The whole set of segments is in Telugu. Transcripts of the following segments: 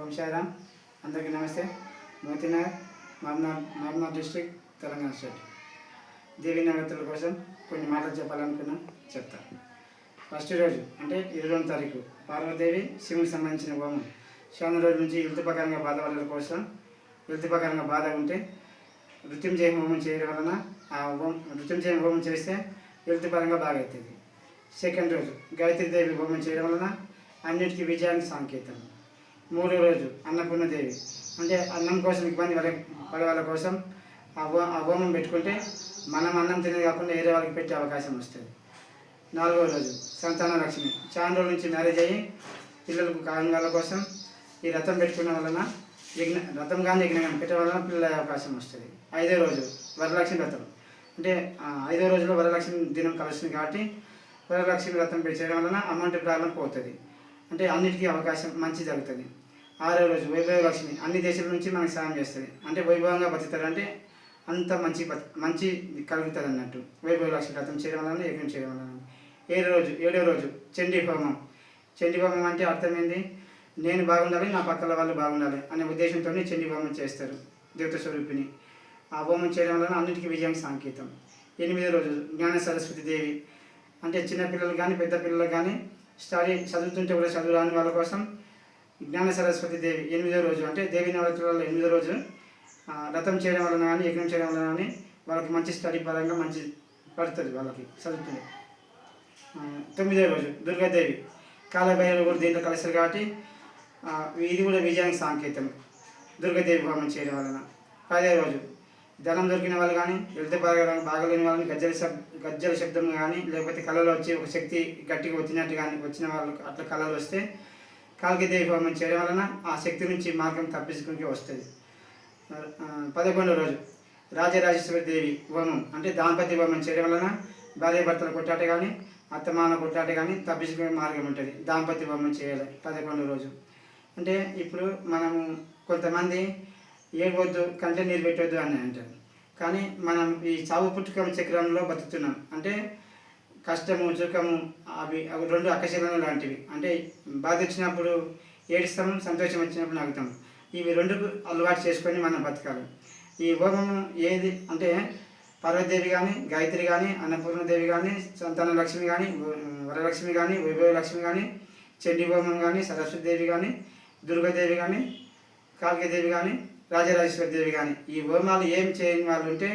ఓం సాయిరామ్. అందరికీ నమస్తే. Motinagar, Mahabubnagar district, Telangana state. దేవీ నవరాత్రుల కోసం కొన్ని మాటలు చెప్పాలనుకున్నాం, చెప్తాను. ఫస్ట్ రోజు అంటే 22వ తారీఖు పార్వతీదేవి శివునికి సంబంధించిన హోమం. చాలా రోజుల నుంచి ఋతుపకరంగా బాధపడల కోసం, ఋతుపకరంగా బాధ ఉంటే మృత్యుంజయ హోమం చేయడం వలన మృత్యుంజయ హోమం చేస్తే ఋతుపరంగా బాగా అవుతుంది. సెకండ్ రోజు గాయత్రీదేవి హోమం చేయడం వలన అన్నిటికీ విజయానికి సంకేతం. మూడో రోజు అన్నపూర్ణదేవి అంటే అన్నం కోసం ఇబ్బంది పడే వాళ్ళ కోసం ఆ హోమం పెట్టుకుంటే మనం అన్నం తినేది కాకుండా వేరే వాళ్ళకి పెట్టే అవకాశం వస్తుంది. నాలుగో రోజు సంతాన లక్ష్మి. చాలా రోజుల నుంచి మ్యారేజ్ అయ్యి పిల్లలకు కాని వాళ్ళ కోసం ఈ రథం పెట్టుకున్న వలన రథం కానీ యజ్ఞం కానీ పెట్టడం వలన పిల్లల అవకాశం వస్తుంది. ఐదో రోజు వరలక్ష్మి వ్రతం అంటే 5వ రోజులో వరలక్ష్మి దినం కలుస్తుంది కాబట్టి వరలక్ష్మి వ్రతం చేయడం వలన అమౌంట్ ప్రాబ్లం పోతుంది, అంటే అన్నిటికీ అవకాశం మంచి జరుగుతుంది. 6వ రోజు వైభవ లక్ష్మి. అన్ని దేశాల నుంచి మనకు సాయం చేస్తుంది, అంటే వైభవంగా బతుకుతారు, అంటే అంత మంచి కలుగుతుంది అన్నట్టు వైభవ లక్ష్మి వ్రతం చేయడం వలన, యజ్ఞం చేయడం వలన. 7వ రోజు చండీ హోమం. చండీ హోమం అంటే అర్థం ఏంటి? నేను బాగుండాలి, నా పక్కల వాళ్ళు బాగుండాలి అనే ఉద్దేశంతో చండీ హోమం చేస్తారు దేవత స్వరూపిణి. ఆ హోమం చేయడం వలన అన్నిటికీ విజయానికి సంకేతం. 8వ రోజు జ్ఞాన సరస్వతి దేవి. అంటే చిన్నపిల్లలు కానీ పెద్ద పిల్లలు కానీ చదువుతుంటే కూడా చదువు రాని వాళ్ళ కోసం జ్ఞాన సరస్వతి దేవి 8వ రోజు అంటే దేవీ నవరాత్రులలో 8వ రోజు రథం చేయడం వలన కానీ, యజ్ఞం చేయడం వలన కానీ వాళ్ళకి మంచి స్టడీ పరంగా మంచి పడుతుంది, వాళ్ళకి చదువుతుంది. 9వ రోజు దుర్గాదేవి. కాలభైరవులు కూడా దీంట్లో కలుస్తారు కాబట్టి ఇది కూడా విజయానికి సంకేతం దుర్గాదేవి హోమం చేయడం వలన. 10వ రోజు ధనం దొరికిన వాళ్ళు కానీ, వెళ్తే బాగలేని వాళ్ళని గజ్జల శబ్దం కానీ, లేకపోతే కళలు వచ్చి ఒక శక్తి గట్టిగా వచ్చినట్టు కానీ వచ్చిన వాళ్ళు అట్లా కళలు వస్తే కాళికాదేవి హోమం చేయడం వలన ఆ శక్తి నుంచి మార్గం తప్పించుకుని వస్తుంది. 11వ రోజు రాజరాజేశ్వరి దేవి హోమం అంటే దాంపత్య హోమం చేయడం వలన భార్యాభర్తలు కొట్టాట కానీ, అత్తమాన కొట్టాట కానీ తప్పించుకునే మార్గం ఉంటుంది. దాంపత్య హోమం చేయాలి 11వ రోజు. అంటే ఇప్పుడు మనము కొంతమంది ఏడవద్దు, కంటే నీరు పెట్టవద్దు అని అంటారు, కానీ మనం ఈ చావు పుట్టుకం చక్రంలో బతుకుతున్నాం. అంటే కష్టము సుఖము అవి రెండు అకశలను లాంటివి. అంటే బాధ వచ్చినప్పుడు ఏడుస్తాము, సంతోషం వచ్చినప్పుడు నవ్వుతాము. ఇవి రెండు అలవాటు చేసుకొని మనం బతకాలి. ఈ హోమము ఏది అంటే పార్వతీదేవి కానీ, గాయత్రి కానీ, అన్నపూర్ణదేవి కానీ, సంతాన లక్ష్మి కానీ, వరలక్ష్మి కానీ, వైభవ లక్ష్మి కానీ, చండీ హోమం కానీ, సరస్వతిదేవి కానీ, దుర్గాదేవి కానీ, కాళికాదేవి కానీ, రాజరాజేశ్వరి దేవి కానీ ఈ హోమాలు ఏం చేయని వాళ్ళు ఉంటే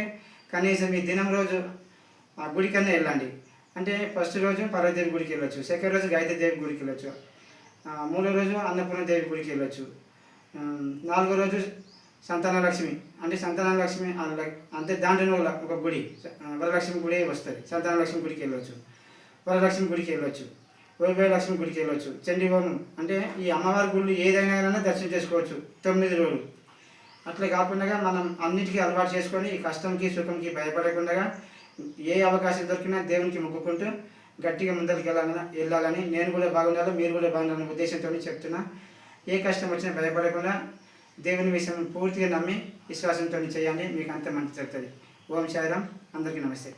కనీసం ఈ దినం రోజు ఆ గుడికన్నా వెళ్ళండి. అంటే ఫస్ట్ రోజు పార్వతీదేవి గుడికి వెళ్ళొచ్చు, సెకండ్ రోజు గాయత్రీదేవి గుడికి వెళ్ళొచ్చు, 3వ రోజు అన్నపూర్ణదేవి గుడికి వెళ్ళొచ్చు, 4వ రోజు సంతాన లక్ష్మి అంటే సంతాన లక్ష్మి అంటే దాంట్లో ఒక గుడి వరలక్ష్మి గుడి వస్తుంది. సంతాన లక్ష్మి గుడికి వెళ్ళొచ్చు, వరలక్ష్మి గుడికి వెళ్ళొచ్చు, వైభవ లక్ష్మి గుడికి వెళ్ళొచ్చు. చండీ హోమం అంటే ఈ అమ్మవారి గుళ్ళు ఏదైనా కానీ దర్శనం చేసుకోవచ్చు 9 రోజులు. అట్లా కాకుండా మనం అన్నిటికీ అలవాటు చేసుకొని ఈ కష్టంకి సుఖంకి భయపడకుండా ఏ అవకాశం దొరికినా దేవునికి మొక్కుకుంటూ గట్టిగా ముందరికి వెళ్ళాలని, నేను కూడా బాగుండాలి, మీరు కూడా బాగుండాలనే ఉద్దేశంతో చెప్తున్నా. ఏ కష్టం వచ్చినా భయపడకుండా దేవుని విషయం పూర్తిగా నమ్మి విశ్వాసంతో చేయండి, మీకు అంత మంచి జరుగుతుంది. ఓం సాయిరామ్. అందరికీ నమస్తే.